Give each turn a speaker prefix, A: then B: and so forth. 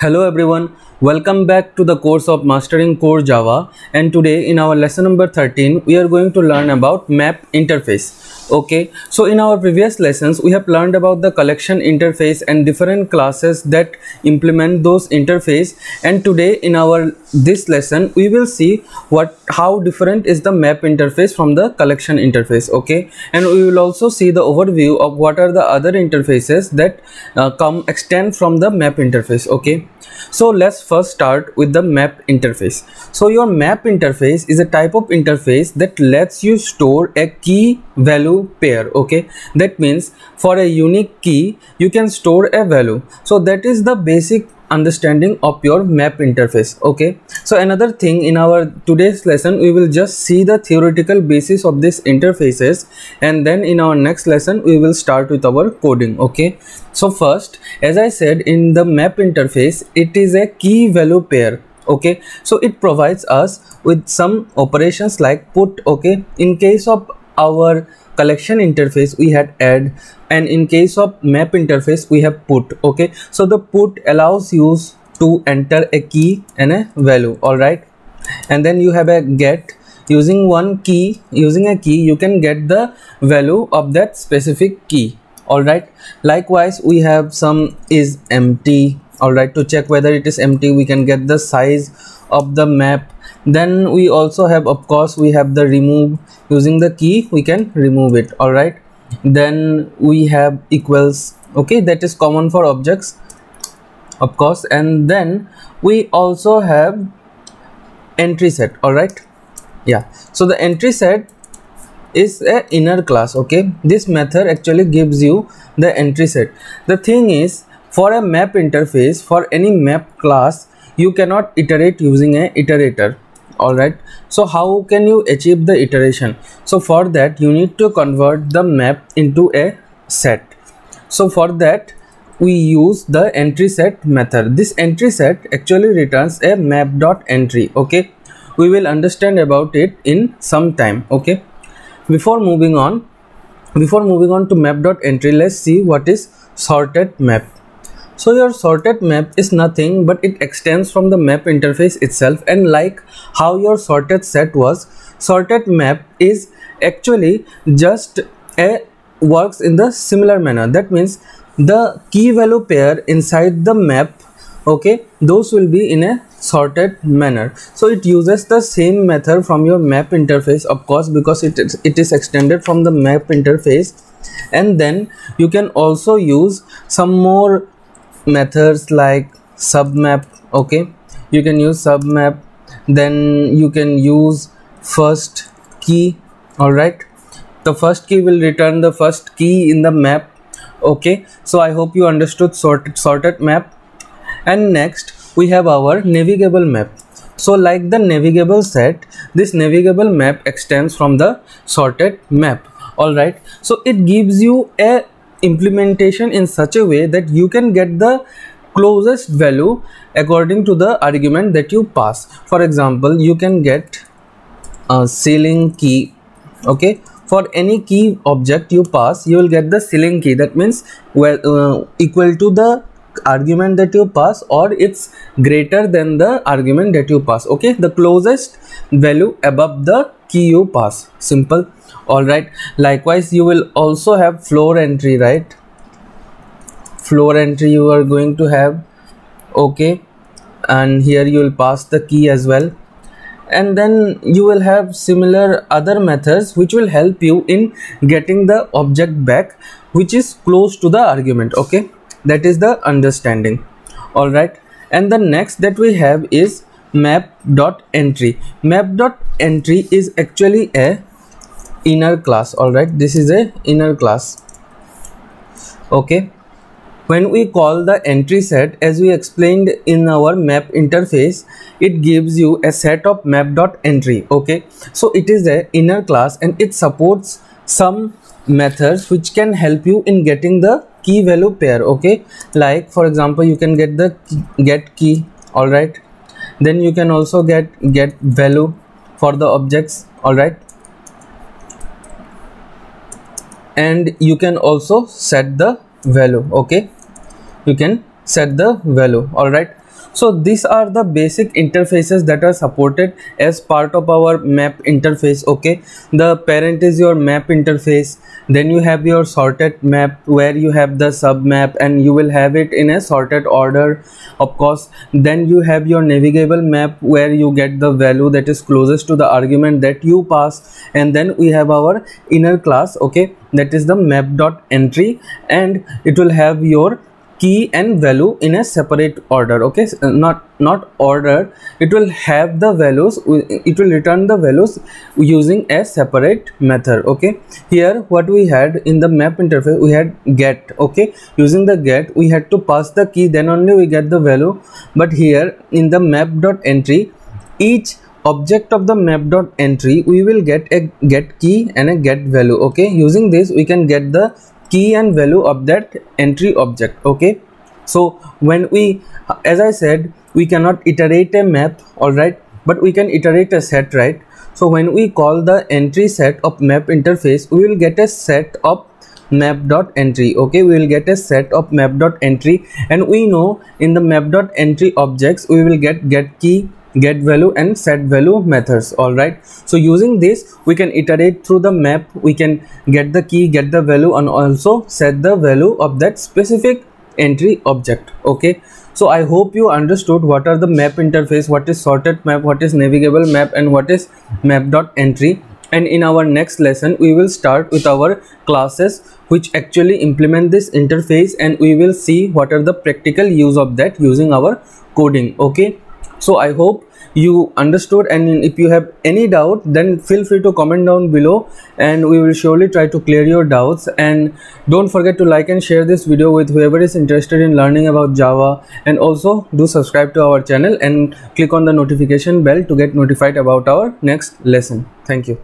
A: Hello everyone, welcome back to the course of Mastering Core Java, and today in our lesson number 13 we are going to learn about map interface. Okay, so in our previous lessons we have learned about the collection interface and different classes that implement those interface, and today in our this lesson we will see how different is the map interface from the collection interface. Okay, and we will also see the overview of what are the other interfaces that extend from the map interface. Okay, so let's first start with the map interface. So your map interface is a type of interface that lets you store a key value pair. Okay, that means for a unique key you can store a value. So that is the basic understanding of your map interface. Okay, so another thing, in our today's lesson we will just see the theoretical basis of these interfaces, and then in our next lesson we will start with our coding. Okay, so first, as I said, in the map interface it is a key value pair. Okay, so it provides us with some operations like put. Okay, in case of our collection interface we had add, and in case of map interface we have put. Okay, so the put allows you to enter a key and a value. All right, and then you have a get. Using a key you can get the value of that specific key. All right, likewise we have some is empty. All right, to check whether it is empty we can get the size of the map. Then we also have, of course, we have the remove. Using the key we can remove it. All right, then we have equals. Okay, that is common for objects, of course, and then we also have entry set. All right, yeah, so the entry set is a inner class. Okay, this method actually gives you the entry set. The thing is, for a map interface, for any map class, you cannot iterate using a iterator. All right, so how can you achieve the iteration? So for that you need to convert the map into a set. So for that we use the entry set method. This entry set actually returns a map.entry. Okay, we will understand about it in some time. Okay, before moving on to map.entry, let's see what is sorted map. So your sorted map is nothing but it extends from the map interface itself, and like how your sorted set was, sorted map is actually just a works in the similar manner. That means the key value pair inside the map, okay, those will be in a sorted manner. So it uses the same method from your map interface, of course, because it is extended from the map interface. And then you can also use some more methods like submap. Okay, you can use submap, then you can use first key. All right, the first key will return the first key in the map. Okay, so I hope you understood sorted map. And next we have our navigable map. So like the navigable set, this navigable map extends from the sorted map. All right, so it gives you a implementation in such a way that you can get the closest value according to the argument that you pass. For example, you can get a ceiling key. Okay, for any key object you pass you will get the ceiling key. That means equal to the argument that you pass, or it's greater than the argument that you pass. Okay, the closest value above the key you pass. Simple. All right, likewise you will also have floor entry, right? Floor entry you are going to have. Okay, and here you will pass the key as well, and then you will have similar other methods which will help you in getting the object back which is close to the argument. Okay, that is the understanding. All right, and the next that we have is map.entry. Map.entry is actually a inner class. All right, this is a inner class. Okay, when we call the entry set, as we explained in our map interface, it gives you a set of map.entry. Okay, so it is a inner class and it supports some methods which can help you in getting the key value pair. Okay, like for example you can get the get key. All right, then you can also get value for the objects. All right, and you can also set the value. Okay, you can set the value. All right, So these are the basic interfaces that are supported as part of our map interface. Okay, the parent is your map interface, then you have your sorted map where you have the sub map and you will have it in a sorted order, of course. Then you have your navigable map where you get the value that is closest to the argument that you pass, and then we have our inner class, okay, that is the map.entry, and it will have your key and value in a separate order. Okay, not order, it will have the values, it will return the values using a separate method. Okay, here what we had in the map interface, we had get. Okay, using the get we had to pass the key, then only we get the value. But here in the map.entry, each object of the map.entry we will get a get key and a get value. Okay, using this we can get the key and value of that entry object. Okay, so when we, as I said, we cannot iterate a map, all right, but we can iterate a set, right? So when we call the entry set of map interface, we will get a set of map.entry. Okay, we will get a set of map.entry, and we know in the map.entry objects we will get key, get value and set value methods. All right, so using this we can iterate through the map, we can get the key, get the value, and also set the value of that specific entry object. Okay, so I hope you understood what are the map interface, what is sorted map, what is navigable map, and what is map.entry. And in our next lesson we will start with our classes which actually implement this interface, and we will see what are the practical use of that using our coding. Okay, so I hope you understood, and if you have any doubt then feel free to comment down below and we will surely try to clear your doubts. And don't forget to like and share this video with whoever is interested in learning about Java, and also do subscribe to our channel and click on the notification bell to get notified about our next lesson. Thank you.